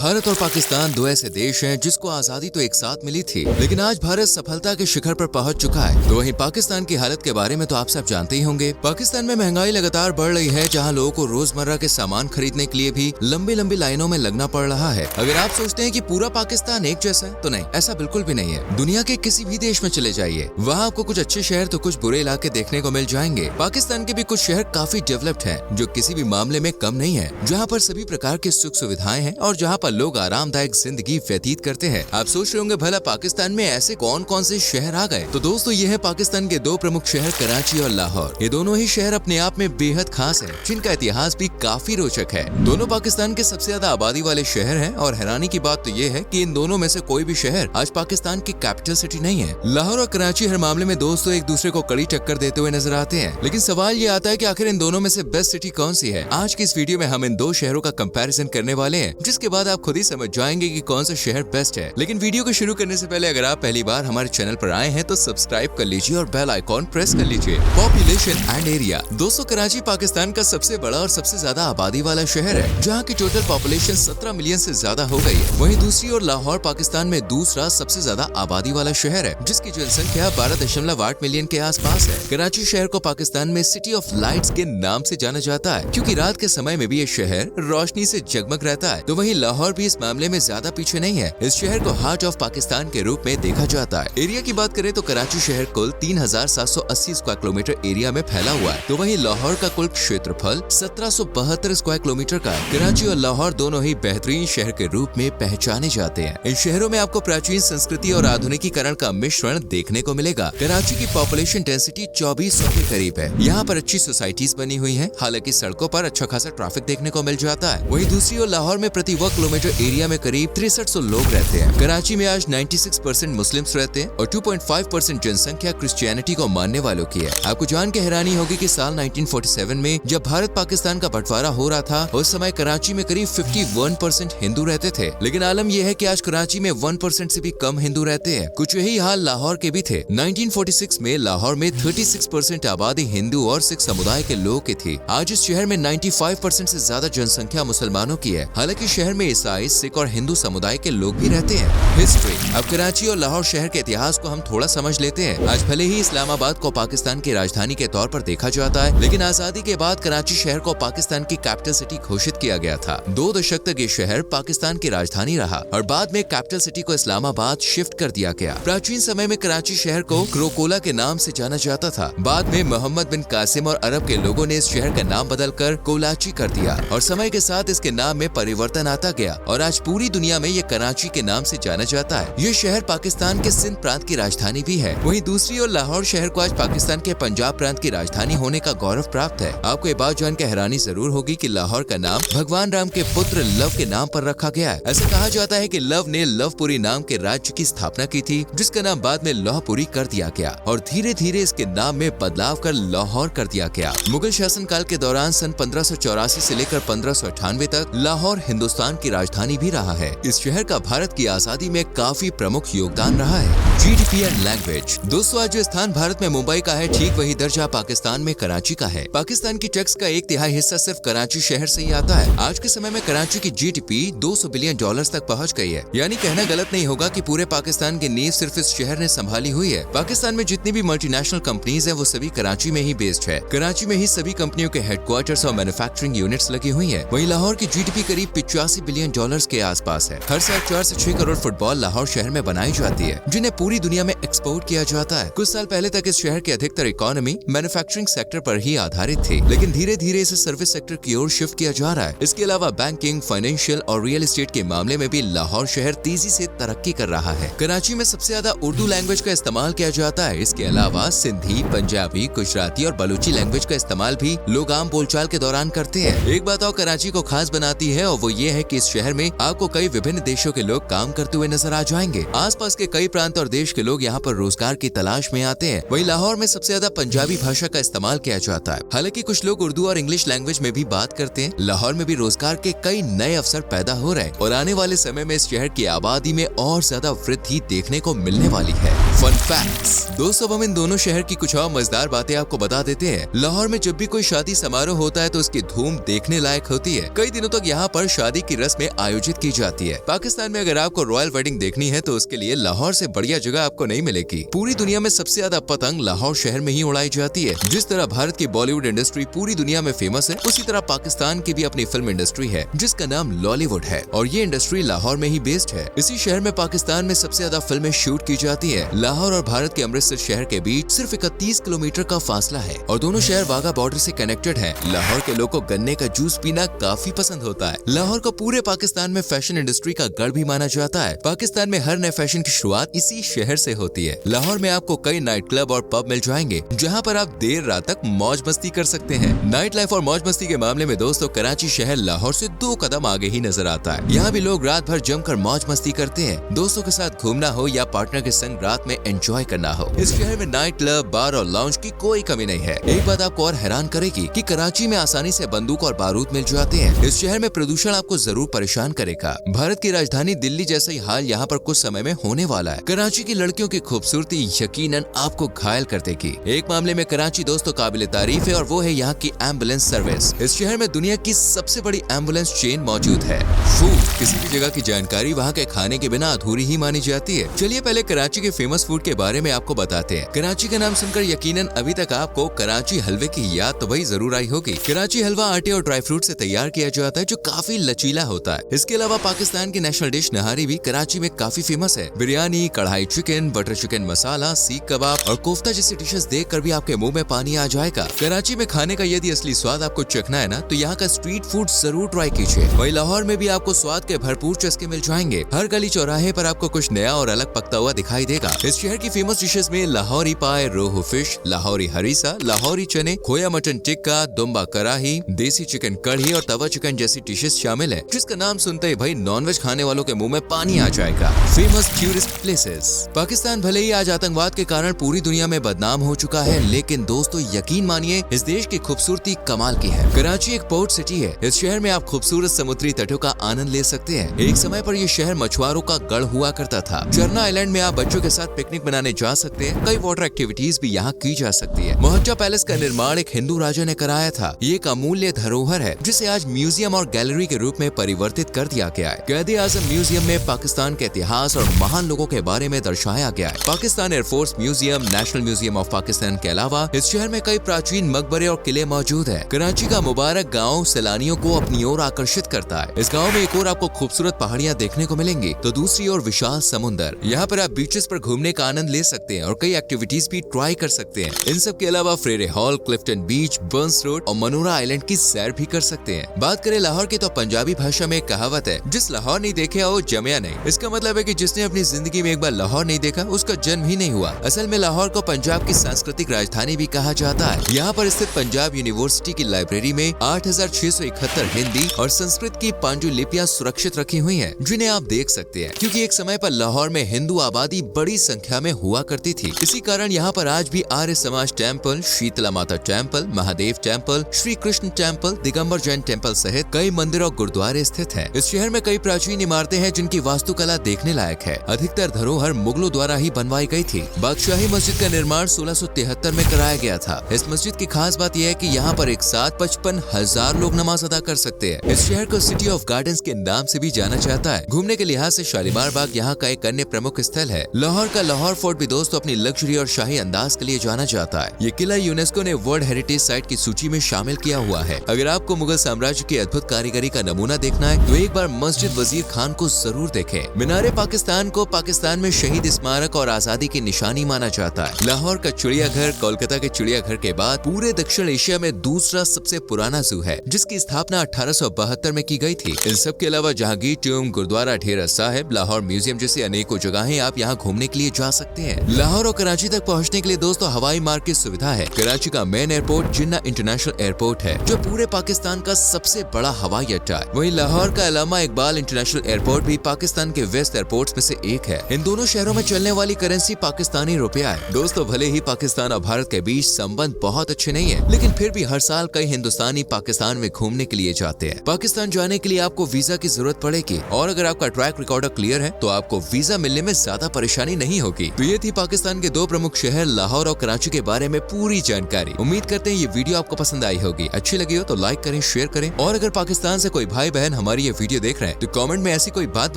भारत और पाकिस्तान दो ऐसे देश हैं जिसको आजादी तो एक साथ मिली थी, लेकिन आज भारत सफलता के शिखर पर पहुंच चुका है। तो वहीं पाकिस्तान की हालत के बारे में तो आप सब जानते ही होंगे। पाकिस्तान में महंगाई लगातार बढ़ रही है, जहां लोगों को रोजमर्रा के सामान खरीदने के लिए भी लंबी लंबी लाइनों में लगना पड़ रहा है। अगर आप सोचते हैं कि पूरा पाकिस्तान एक जैसा है, तो नहीं, ऐसा बिल्कुल भी नहीं है। दुनिया के किसी भी देश में चले जाइए, वहाँ आपको कुछ अच्छे शहर तो कुछ बुरे इलाके देखने को मिल जाएंगे। पाकिस्तान के भी कुछ शहर काफी डेवलप्ड हैं, जो किसी भी मामले में कम नहीं है, जहाँ पर सभी प्रकार की सुख सुविधाएं हैं और जहाँ पर लोग आरामदायक जिंदगी व्यतीत करते हैं। आप सोच रहे होंगे भला पाकिस्तान में ऐसे कौन कौन से शहर आ गए। तो दोस्तों, ये है पाकिस्तान के दो प्रमुख शहर कराची और लाहौर। ये दोनों ही शहर अपने आप में बेहद खास हैं, जिनका इतिहास भी काफी रोचक है। दोनों पाकिस्तान के सबसे ज्यादा आबादी वाले शहर हैं और हैरानी की बात तो ये है कि इन दोनों में से कोई भी शहर आज पाकिस्तान की कैपिटल सिटी नहीं है। लाहौर और कराची हर मामले में दोस्तों एक दूसरे को कड़ी टक्कर देते हुए नजर आते हैं, लेकिन सवाल ये आता है कि आखिर इन दोनों में से बेस्ट सिटी कौन सी है। आज की इस वीडियो में हम इन दो शहरों का कंपैरिजन करने वाले हैं, जिसके बाद आप खुद ही समझ जाएंगे कि कौन सा शहर बेस्ट है। लेकिन वीडियो को शुरू करने से पहले अगर आप पहली बार हमारे चैनल पर आए हैं तो सब्सक्राइब कर लीजिए और बेल आइकॉन प्रेस कर लीजिए। Population and area. दोस्तों, कराची पाकिस्तान का सबसे बड़ा और सबसे ज्यादा आबादी वाला शहर है, जहाँ की टोटल पॉपुलेशन 17 मिलियन से ज्यादा हो गई है। वहीं दूसरी ओर लाहौर पाकिस्तान में दूसरा सबसे ज्यादा आबादी वाला शहर है, जिसकी जनसंख्या 12.8 मिलियन के आसपास है। कराची शहर को पाकिस्तान में सिटी ऑफ लाइट्स के नाम से जाना जाता है, क्योंकि रात के समय में भी ये शहर रोशनी से जगमग रहता है। तो वहीं लाहौर भी इस मामले में ज्यादा पीछे नहीं है। इस शहर को हार्ट ऑफ पाकिस्तान के रूप में देखा जाता है। एरिया की बात करें तो कराची शहर कुल 3780 स्क्वायर किलोमीटर एरिया में फैला हुआ है, तो वहीं लाहौर का कुल क्षेत्रफल 1772 स्क्वायर किलोमीटर का है। कराची और लाहौर दोनों ही बेहतरीन शहर के रूप में पहचाने जाते हैं। इन शहरों में आपको प्राचीन संस्कृति और आधुनिकीकरण का मिश्रण देखने को मिलेगा। कराची की पॉपुलेशन डेंसिटी 2400 के करीब है। यहाँ पर अच्छी सोसाइटीज बनी हुई है, हालांकि सड़कों पर अच्छा खासा ट्रैफिक देखने को मिल जाता है। वहीं दूसरी ओर लाहौर में प्रति वर्ग किलोमीटर एरिया में करीब 6300 लोग रहते हैं। कराची में आज 96% मुस्लिम्स रहते हैं और 2.5% जनसंख्या क्रिश्चियनिटी को मानने वालों की है। आपको जान के हैरानी होगी कि साल 1947 में जब भारत पाकिस्तान का बंटवारा हो रहा था, उस समय कराची में करीब 51% हिंदू रहते थे, लेकिन आलम यह है कि आज कराची में 1% से भी कम हिंदू रहते हैं। कुछ यही हाल लाहौर के भी थे। 1946 में लाहौर में 36% आबादी हिंदू और सिख समुदाय के लोगों की थी। आज इस शहर में 95% से ज्यादा जनसंख्या मुसलमानों की है। हालांकि शहर में ईसाई, सिख और हिंदू समुदाय के लोग भी रहते हैं। हिस्ट्री। अब कराची और लाहौर शहर के इतिहास को हम थोड़ा समझ लेते हैं। आज भले ही इस्लामाबाद को पाकिस्तान की राजधानी के तौर पर देखा जाता है, लेकिन आजादी के बाद कराची शहर को पाकिस्तान की कैपिटल सिटी घोषित किया गया था। 2 दशक तक ये शहर पाकिस्तान की राजधानी रहा और बाद में कैपिटल सिटी को इस्लामाबाद शिफ्ट कर दिया गया। प्राचीन समय में कराची शहर को क्रोकोला के नाम से जाना जाता था। बाद में मोहम्मद बिन कासिम और अरब के लोगों ने इस शहर का नाम बदलकर कोलाची कर दिया और समय के साथ इसके नाम में परिवर्तन आता गया और आज पूरी दुनिया में ये कराची के नाम से जाना जाता है। ये शहर पाकिस्तान के सिंध प्रांत की राजधानी भी है। वहीं दूसरी ओर लाहौर शहर को आज पाकिस्तान के पंजाब प्रांत की राजधानी होने का गौरव प्राप्त है। आपको ये बात जान के हैरानी जरूर होगी कि लाहौर का नाम भगवान राम के पुत्र लव के नाम पर रखा गया है। ऐसा कहा जाता है कि लव ने लवपुरी नाम के राज्य की स्थापना की थी, जिसका नाम बाद में लौहपुरी कर दिया गया और धीरे धीरे इसके नाम में बदलाव कर लाहौर कर दिया गया। मुगल शासन काल के दौरान सन 1584 से लेकर 1598 तक लाहौर हिंदुस्तान की राजधानी भी रहा है। इस शहर का भारत की आजादी में काफी प्रमुख योगदान रहा है। GDP and language. दोस्तों, आज जो स्थान भारत में मुंबई का है, ठीक वही दर्जा पाकिस्तान में कराची का है। पाकिस्तान की टैक्स का 1/3 हिस्सा सिर्फ कराची शहर से ही आता है। आज के समय में कराची की GDP 200 बिलियन डॉलर्स तक पहुंच गई है। यानी कहना गलत नहीं होगा कि पूरे पाकिस्तान की नींव सिर्फ इस शहर ने संभाली हुई है। पाकिस्तान में जितनी भी मल्टीनेशनल कंपनीज हैं, वो सभी कराची में ही बेस्ड है। कराची में ही सभी कंपनियों के हेडक्वार्टर्स और मैन्युफैक्चरिंग यूनिट्स लगी हुई है। वहीं लाहौर की GDP करीब 85 बिलियन डॉलर्स के आसपास है। हर साल 4 से 6 करोड़ फुटबॉल लाहौर शहर में बनाई जाती है, जिन्हें पूरी दुनिया में एक्सपोर्ट किया जाता है। कुछ साल पहले तक इस शहर की अधिकतर इकोनॉमी मैन्युफैक्चरिंग सेक्टर पर ही आधारित थी, लेकिन धीरे धीरे इसे सर्विस सेक्टर की ओर शिफ्ट किया जा रहा है। इसके अलावा बैंकिंग, फाइनेंशियल और रियल एस्टेट के मामले में भी लाहौर शहर तेजी से तरक्की कर रहा है। कराची में सबसे ज्यादा उर्दू लैंग्वेज का इस्तेमाल किया जाता है। इसके अलावा सिंधी, पंजाबी, गुजराती और बलूची लैंग्वेज का इस्तेमाल भी लोग आम बोलचाल के दौरान करते हैं। एक बात और कराची को खास बनाती है और वो ये है कि इस शहर में आपको कई विभिन्न देशों के लोग काम करते हुए नजर आ जाएंगे। आसपास के कई प्रांत और देश के लोग यहाँ पर रोजगार की तलाश में आते हैं। वहीं लाहौर में सबसे ज्यादा पंजाबी भाषा का इस्तेमाल किया जाता है। हालांकि कुछ लोग उर्दू और इंग्लिश लैंग्वेज में भी बात करते हैं। लाहौर में भी रोजगार के कई नए अवसर पैदा हो रहे हैं और आने वाले समय में इस शहर की आबादी में और ज्यादा वृद्धि देखने को मिलने वाली है। Fun facts. दोस्तों हम इन दोनों शहर की कुछ और मजेदार बातें आपको बता देते हैं। लाहौर में जब भी कोई शादी समारोह होता है तो उसकी धूम देखने लायक होती है। कई दिनों तक यहाँ पर शादी की रस्में आयोजित की जाती है। पाकिस्तान में अगर आपको रॉयल वेडिंग देखनी है तो उसके लिए लाहौर से बढ़िया जगह आपको नहीं मिलेगी। पूरी दुनिया में सबसे ज्यादा पतंग लाहौर शहर में ही उड़ाई जाती है। जिस तरह भारत की बॉलीवुड इंडस्ट्री पूरी दुनिया में फेमस है, उसी तरह पाकिस्तान की भी अपनी फिल्म इंडस्ट्री है जिसका नाम लॉलीवुड है और ये इंडस्ट्री लाहौर में ही बेस्ड है। इसी शहर में पाकिस्तान में सबसे ज्यादा फिल्में शूट की जाती है। लाहौर और भारत के अमृतसर शहर के बीच सिर्फ 31 किलोमीटर का फासला है और दोनों शहर वाघा बॉर्डर से कनेक्टेड हैं। लाहौर के लोगों को गन्ने का जूस पीना काफी पसंद होता है। लाहौर को पूरे पाकिस्तान में फैशन इंडस्ट्री का गढ़ भी माना जाता है। पाकिस्तान में हर नए फैशन की शुरुआत इसी शहर से होती है। लाहौर में आपको कई नाइट क्लब और पब मिल जाएंगे जहाँ पर आप देर रात तक मौज मस्ती कर सकते हैं। नाइट लाइफ और मौज मस्ती के मामले में दोस्तों कराची शहर लाहौर से 2 कदम आगे ही नजर आता है। यहाँ भी लोग रात भर जमकर मौज मस्ती करते हैं। दोस्तों के साथ घूमना हो या पार्टनर के संग रात में एंजॉय करना हो, इस शहर में नाइट क्लब, बार और लाउंज की कोई कमी नहीं है। एक बात आपको और हैरान करेगी कि कराची में आसानी से बंदूक और बारूद मिल जाते हैं। इस शहर में प्रदूषण आपको जरूर परेशान करेगा। भारत की राजधानी दिल्ली जैसा ही हाल यहाँ पर कुछ समय में होने वाला है। कराची की लड़कियों की खूबसूरती यकीनन आपको घायल कर देगी। एक मामले में कराची दोस्तों काबिल तारीफ है और वो है यहाँ की एम्बुलेंस सर्विस। इस शहर में दुनिया की सबसे बड़ी एम्बुलेंस चेन मौजूद है। फूड, किसी भी जगह की जानकारी वहाँ के खाने के बिना अधूरी ही मानी जाती है। चलिए पहले कराची के फेमस फूड के बारे में आपको बताते हैं। कराची का नाम सुनकर यकीनन अभी तक आपको कराची हलवे की याद तो भाई जरूर आई होगी। कराची हलवा आटे और ड्राई फ्रूट से तैयार किया जाता है जो काफी लचीला होता है। इसके अलावा पाकिस्तान की नेशनल डिश नहारी भी कराची में काफी फेमस है। बिरयानी, कढ़ाई चिकन, बटर चिकन मसाला, सीख कबाब और कोफ्ता जैसी डिशेस देखकर भी आपके मुंह में पानी आ जाएगा। कराची में खाने का यदि असली स्वाद आपको चखना है ना तो यहाँ का स्ट्रीट फूड जरूर ट्राई कीजिए। वहीं लाहौर में भी आपको स्वाद के भरपूर चस्के मिल जाएंगे। हर गली चौराहे पर आपको कुछ नया और अलग पकता हुआ दिखाई देगा। इस शहर की फेमस डिशेस में लाहौरी पाए, रोहू फिश, लाहौरी हरीसा, लाहौरी चने, खोया मटन टिक्का, दुम्बा कराही, देसी चिकन कढ़ी और तवा चिकन जैसी डिशेस शामिल है, जिसका नाम सुनते ही भाई नॉनवेज खाने वालों के मुंह में पानी आ जाएगा। Famous tourist places. पाकिस्तान भले ही आज आतंकवाद के कारण पूरी दुनिया में बदनाम हो चुका है, लेकिन दोस्तों यकीन मानिए इस देश की खूबसूरती कमाल की है। कराची एक पोर्ट सिटी है। इस शहर में आप खूबसूरत समुद्री तटों का आनंद ले सकते हैं। एक समय पर यह शहर मछुआरों का गढ़ हुआ करता था। चरना आइलैंड में आप बच्चों के साथ पिकनिक मनाने जा सकते हैं। कई वाटर एक्टिविटीज भी यहाँ की जा सकती है। मोहज्जा पैलेस का निर्माण एक हिंदू राजा ने कराया था। ये एक अमूल्य धरोहर है जिसे आज म्यूजियम और गैलरी के रूप में परिवर्तित कर दिया गया है। कैद आजम म्यूजियम में पाकिस्तान के इतिहास और महान लोगों के बारे में दर्शाया गया है। Pakistan air force museum, national museum of Pakistan के अलावा इस शहर में कई प्राचीन मकबरे और किले मौजूद है। कराची का मुबारक गाँव सैलानियों को अपनी ओर आकर्षित करता है। इस गाँव में एक और आपको खूबसूरत पहाड़ियाँ देखने को मिलेंगी तो दूसरी ओर विशाल समुद्र। यहाँ पर आप बीचेस पर घूमने का आनंद ले सकते हैं और कई एक्टिविटीज भी ट्राई कर सकते हैं। इन सब के अलावा फ्रेरे हॉल, क्लिफ्टन बीच, बर्न्स रोड और मनोरा आइलैंड की सैर भी कर सकते हैं। बात करें लाहौर की तो पंजाबी भाषा में एक कहावत है, जिस लाहौर नहीं देखे वो जमया नहीं। इसका मतलब है कि जिसने अपनी जिंदगी में एक बार लाहौर नहीं देखा उसका जन्म ही नहीं हुआ। असल में लाहौर को पंजाब की सांस्कृतिक राजधानी भी कहा जाता है। यहाँ पर स्थित पंजाब यूनिवर्सिटी की लाइब्रेरी में 8671 हिंदी और संस्कृत की पांडुलिपियां सुरक्षित रखी हुई हैं, जिन्हें आप देख सकते हैं। क्योंकि एक समय पर लाहौर में हिंदू आबादी बड़ी संख्या में हुआ करती थी। इसी कारण यहाँ पर आज भी आर्य समाज टेम्पल, शीतला माता temple, Mahadev temple, Shri Krishna temple, Digambar Jain temple सहित कई मंदिर और गुरुद्वारे स्थित हैं। इस शहर में कई प्राचीन इमारतें हैं जिनकी वास्तुकला देखने लायक है। अधिकतर धरोहर मुगलों द्वारा ही बनवाई गई थी। बादशाही मस्जिद का निर्माण 1673 में कराया गया था। इस मस्जिद की खास बात यह है कि यहाँ पर एक साथ 55,000 लोग नमाज अदा कर सकते हैं। इस शहर को सिटी ऑफ गार्डन्स के नाम से भी जाना जाता है। घूमने के लिहाज से शालीमार बाग यहाँ का एक अन्य प्रमुख स्थल है। लाहौर का लाहौर फोर्ट भी दोस्तों अपनी लग्जरी और शाही अंदाज के लिए जाना जाता है। ये किला यूनेस्को ने वर्ल्ड हेरिटेज साइट की सूची में शामिल किया हुआ है। अगर आपको मुगल साम्राज्य की अद्भुत कारीगरी का नमूना देखना है तो एक बार मस्जिद वजीर खान को जरूर देखें। मीनारे पाकिस्तान को पाकिस्तान में शहीद स्मारक और आजादी की निशानी माना जाता है। लाहौर का चिड़ियाघर कोलकाता के चिड़ियाघर के बाद पूरे दक्षिण एशिया में दूसरा सबसे पुराना जू है, जिसकी स्थापना 1872 में की गई थी। इन सब के अलावा जहांगीर ट्यूम, गुरुद्वारा ढेरा साहिब, लाहौर म्यूजियम जैसी अनेकों जगहें आप यहाँ घूमने के लिए जा सकते हैं। लाहौर और कराची तक पहुँचने के लिए दोस्तों हवाई मार्ग की सुविधा है। कराची का मेन एयरपोर्ट जिन्ना इंटरनेशनल एयरपोर्ट है, जो पूरे पाकिस्तान का सबसे बड़ा हवाई अड्डा है। वहीं लाहौर का अल्लामा इकबाल इंटरनेशनल एयरपोर्ट भी पाकिस्तान के वेस्ट एयरपोर्ट्स में से एक है। इन दोनों शहरों में चलने वाली करेंसी पाकिस्तानी रुपया है। दोस्तों भले ही पाकिस्तान और भारत के बीच संबंध बहुत अच्छे नहीं है, लेकिन फिर भी हर साल कई हिंदुस्तानी पाकिस्तान में घूमने के लिए जाते हैं। पाकिस्तान जाने के लिए आपको वीजा की जरूरत पड़ेगी और अगर आपका ट्रैक रिकॉर्डर क्लियर है तो आपको वीजा मिलने में ज्यादा परेशानी नहीं नहीं होगी। तो ये थी पाकिस्तान के दो प्रमुख शहर लाहौर और कराची के बारे में पूरी जानकारी। उम्मीद करते हैं ये वीडियो आपको पसंद आई होगी। अच्छी लगी हो तो लाइक करें, शेयर करें, और अगर पाकिस्तान से कोई भाई बहन हमारी ये वीडियो देख रहे हैं तो कमेंट में ऐसी कोई बात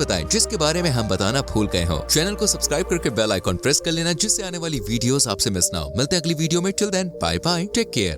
बताएं जिसके बारे में हम बताना भूल गए हो। चैनल को सब्सक्राइब करके बेल आइकॉन प्रेस कर लेना जिससे आने वाली वीडियोस आपसे मिस ना हो। मिलते हैं अगली वीडियो में। Till then bye bye, take care.